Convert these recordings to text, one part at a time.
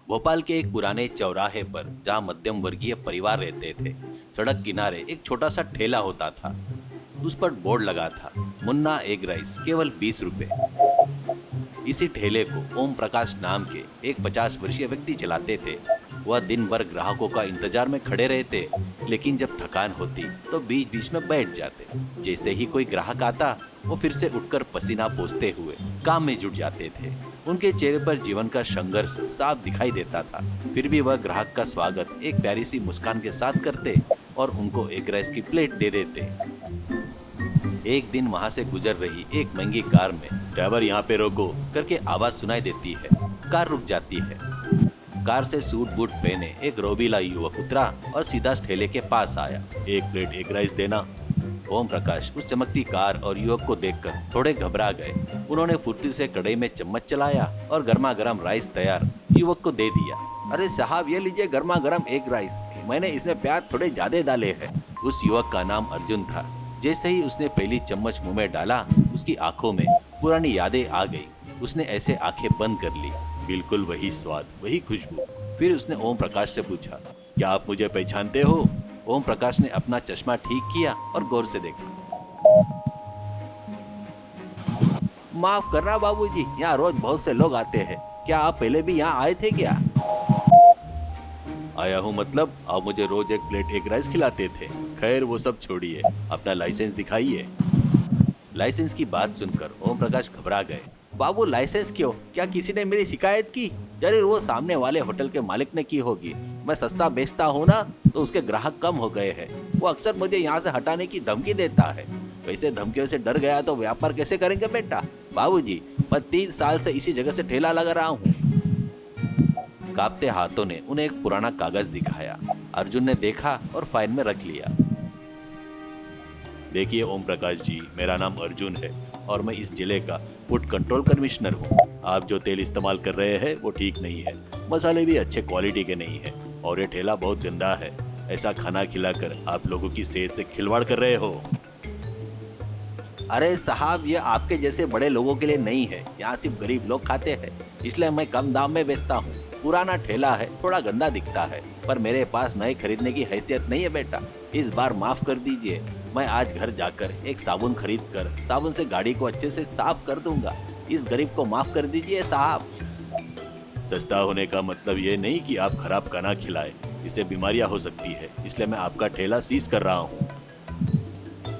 भोपाल के एक पुराने चौराहे पर जहाँ मध्यम वर्गीय परिवार रहते थे, सड़क किनारे एक छोटा सा ठेला होता था। उस पर बोर्ड लगा था, मुन्ना एग राइस, केवल 20 रुपए। इसी ठेले को ओम प्रकाश नाम के एक 50 वर्षीय व्यक्ति चलाते थे। वह दिन भर ग्राहकों का इंतजार में खड़े रहते, लेकिन जब थकान होती तो बीच बीच में बैठ जाते। जैसे ही कोई ग्राहक आता, वो फिर से उठकर पसीना पोंछते हुए काम में जुट जाते थे। उनके चेहरे पर जीवन का संघर्ष साफ दिखाई देता था। फिर भी वह ग्राहक का स्वागत एक प्यारी सी मुस्कान के साथ करते और उनको एग राइस की प्लेट दे देते। एक दिन वहां से गुजर रही एक महंगी कार में ड्राइवर यहाँ पे रोको करके आवाज सुनाई देती है। कार रुक जाती है। कार से सूट बूट पहने एक रोबीला युवक उतरा और सीधा ठेले के पास आया। एक प्लेट एग राइस देना। ओम प्रकाश उस चमकती कार और युवक को देखकर थोड़े घबरा गए। उन्होंने फुर्ती से कढ़ाई में चम्मच चलाया और गर्मा गर्म राइस तैयार युवक को दे दिया। अरे साहब, ये लीजिए गर्मा गर्म एग राइस, मैंने इसमें प्याज थोड़े ज्यादा डाले हैं। उस युवक का नाम अर्जुन था। जैसे ही उसने पहली चम्मच मुंह में डाला, उसकी आंखों में पुरानी यादें आ गई। उसने ऐसे आंखें बंद कर ली। बिल्कुल वही स्वाद, वही खुशबू। फिर उसने ओम प्रकाश से पूछा, क्या आप मुझे पहचानते हो? ओम प्रकाश ने अपना चश्मा ठीक किया और गौर से देखा। माफ करना बाबूजी, यहाँ रोज बहुत से लोग आते हैं। क्या आप पहले भी यहाँ आए थे क्या? आया हूँ मतलब, आप मुझे रोज एक प्लेट एग राइस खिलाते थे। खैर वो सब छोड़िए, अपना लाइसेंस दिखाइए। लाइसेंस की बात सुनकर ओम प्रकाश घबरा गए। बाबू, लाइसेंस क्यों? क्या किसी ने मेरी शिकायत की? जरूर वो सामने वाले होटल के मालिक ने की होगी। मैं सस्ता बेचता हूँ ना, तो उसके ग्राहक कम हो गए हैं। वो अक्सर मुझे यहाँ से हटाने की धमकी देता है। वैसे धमकियों से डर गया तो व्यापार कैसे करेंगे बेटा? बाबूजी, मैं 3 साल से इसी जगह से ठेला लगा रहा हूँ। कांपते हाथों ने उन्हें एक पुराना कागज दिखाया। अर्जुन ने देखा और फाइल में रख लिया। देखिए ओम प्रकाश जी, मेरा नाम अर्जुन है और मैं इस जिले का फूड कंट्रोल कमिश्नर हूँ। आप जो तेल इस्तेमाल कर रहे हैं वो ठीक नहीं है। मसाले भी अच्छे क्वालिटी के नहीं है और ये ठेला बहुत गंदा है। ऐसा खाना खिलाकर आप लोगों की सेहत से खिलवाड़ कर रहे हो। अरे साहब, ये आपके जैसे बड़े लोगों के लिए नहीं है। यहाँ सिर्फ गरीब लोग खाते हैं, इसलिए मैं कम दाम में बेचता हूँ। पुराना ठेला है, थोड़ा गंदा दिखता है, पर मेरे पास नए खरीदने की हैसियत नहीं है बेटा। इस बार माफ कर दीजिए। मैं आज घर जाकर एक साबुन खरीद कर साबुन से गाड़ी को अच्छे से साफ कर दूंगा। इस गरीब को माफ कर दीजिए साहब। सस्ता होने का मतलब ये नहीं कि आप खराब खाना खिलाए। इससे बीमारियां हो सकती है, इसलिए मैं आपका ठेला सीज कर रहा हूँ।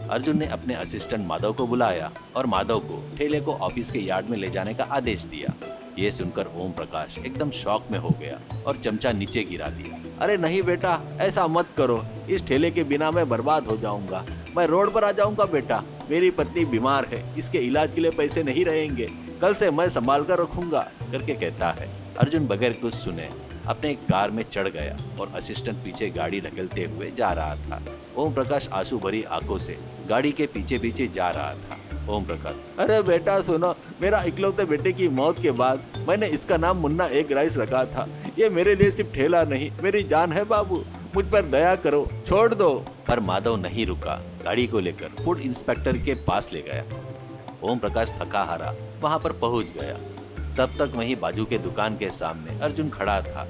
अर्जुन ने अपने असिस्टेंट माधव को बुलाया और माधव को ठेले को ऑफिस के यार्ड में ले जाने का आदेश दिया। ये सुनकर ओम प्रकाश एकदम शॉक में हो गया और चमचा नीचे गिरा दिया। अरे नहीं बेटा, ऐसा मत करो। इस ठेले के बिना मैं बर्बाद हो जाऊंगा। मैं रोड पर आ जाऊंगा बेटा। मेरी पत्नी बीमार है, इसके इलाज के लिए पैसे नहीं रहेंगे। कल से मैं संभाल कर रखूंगा करके कहता है। अर्जुन बगैर कुछ सुने अपने कार में चढ़ गया और असिस्टेंट पीछे गाड़ी ढकेलते हुए जा रहा था। ओम प्रकाश आंसू भरी आंखों से गाड़ी के पीछे पीछे जा रहा था। ओम प्रकाश, अरे बेटा सुनो, मेरा इकलौते बेटे की मौत के बाद मैंने इसका नाम मुन्ना एग राइस रखा था। ये मेरे लिए सिर्फ ठेला नहीं, मेरी जान है बाबू। मुझ पर दया करो, छोड़ दो। पर माधव नहीं रुका। गाड़ी को लेकर फूड इंस्पेक्टर के पास ले गया। ओम प्रकाश थका हारा वहां पर पहुंच गया। तब तक वहीं बाजू के दुकान के सामने अर्जुन खड़ा था।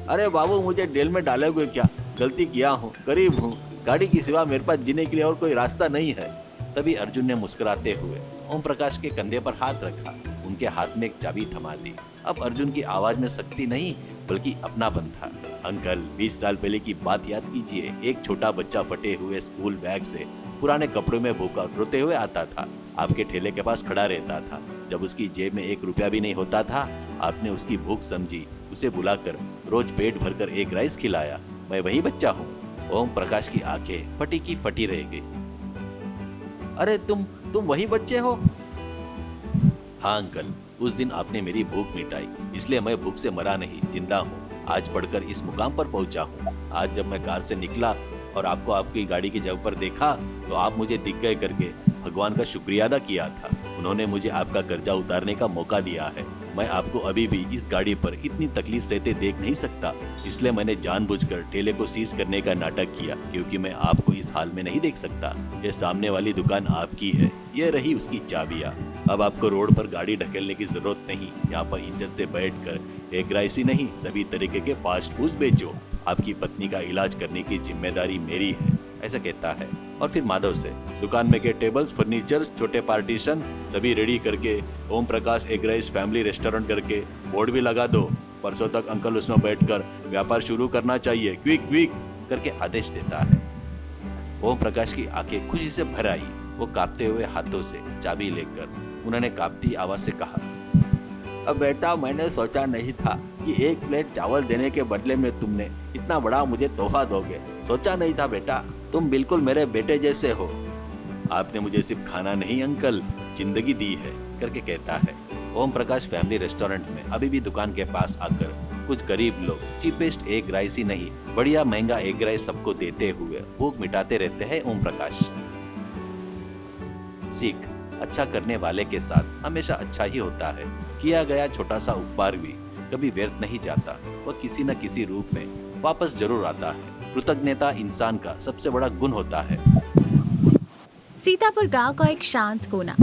अरे बाबू, मुझे जेल में डालोगे क्या? गलती किया हूँ, गरीब हूँ। गाड़ी की सिवा मेरे पास जीने के लिए और कोई रास्ता नहीं है। तभी अर्जुन ने मुस्कुराते हुए ओम प्रकाश के कंधे पर हाथ रखा। उनके हाथ में एक चाबी थमा दी। अब अर्जुन की आवाज में शक्ति नहीं बल्कि अपनापन था। अंकल, 20 साल पहले की बात याद कीजिए। एक छोटा बच्चा फटे हुए स्कूल बैग से पुराने कपड़ों में भूखा रोते हुए आता था। आपके ठेले के पास खड़ा रहता था। जब उसकी जेब में 1 रुपया भी नहीं होता था, आपने उसकी भूख समझी, उसे बुलाकर रोज पेट भरकर एग राइस खिलाया। मैं वही बच्चा हूँ। ओम प्रकाश की आंखें फटी की फटी रह गई। अरे तुम वही बच्चे हो? हाँ अंकल, उस दिन आपने मेरी भूख मिटाई, इसलिए मैं भूख से मरा नहीं, जिंदा हूँ। आज पढ़कर इस मुकाम पर पहुंचा हूँ। आज जब मैं कार से निकला और आपको आपकी गाड़ी की जगह पर देखा तो आप मुझे दिख गए करके भगवान का शुक्रिया अदा किया था। उन्होंने मुझे आपका कर्जा उतारने का मौका दिया है। मैं आपको अभी भी इस गाड़ी पर इतनी तकलीफ सहते देख नहीं सकता, इसलिए मैंने जानबूझकर ठेले को सीज करने का नाटक किया, क्योंकि मैं आपको इस हाल में नहीं देख सकता। ये सामने वाली दुकान आपकी है, ये रही उसकी चाबियाँ। अब आपको रोड पर गाड़ी ढकेलने की जरूरत नहीं, यहाँ पर इज्जत से बैठकर एक राइस ही नहीं सभी तरीके के फास्ट फूड बेचो। आपकी पत्नी का इलाज करने की जिम्मेदारी मेरी है, ऐसा कहता है। और फिर माधव से, दुकान में के टेबल्स, फर्नीचर, छोटे पार्टीशन सभी रेडी करके Om Prakash egg rice family restaurant करके बोर्ड भी लगा दो। परसों तक अंकल उसमें बैठकर व्यापार शुरू करना चाहिए, क्विक क्विक करके आदेश देता है। ओम प्रकाश की आंखें खुशी से भर आई। वो कांपते हुए हाथों से चाबी लेकर उन्होंने कांपती आवाज से कहा, अब बेटा, मैंने सोचा नहीं था कि एक प्लेट चावल देने के बदले में तुमने इतना बड़ा मुझे तोहफा दोगे। सोचा नहीं था बेटा, तुम बिल्कुल मेरे बेटे जैसे हो। आपने मुझे सिर्फ खाना नहीं अंकल, जिंदगी दी है करके कहता है। ओम प्रकाश फैमिली रेस्टोरेंट में अभी भी दुकान के पास आकर कुछ गरीब लोग चीपेस्ट एग राइस ही नहीं, बढ़िया महंगा एग राइस सबको देते हुए भूख मिटाते रहते हैं ओम प्रकाश। सीख, अच्छा करने वाले के साथ हमेशा अच्छा ही होता है। किया गया छोटा सा उपकार भी कभी व्यर्थ नहीं जाता, वह किसी न किसी रूप में वापस जरूर आता है। कृतज्ञता इंसान का सबसे बड़ा गुण होता है। सीतापुर गांव का एक शांत कोना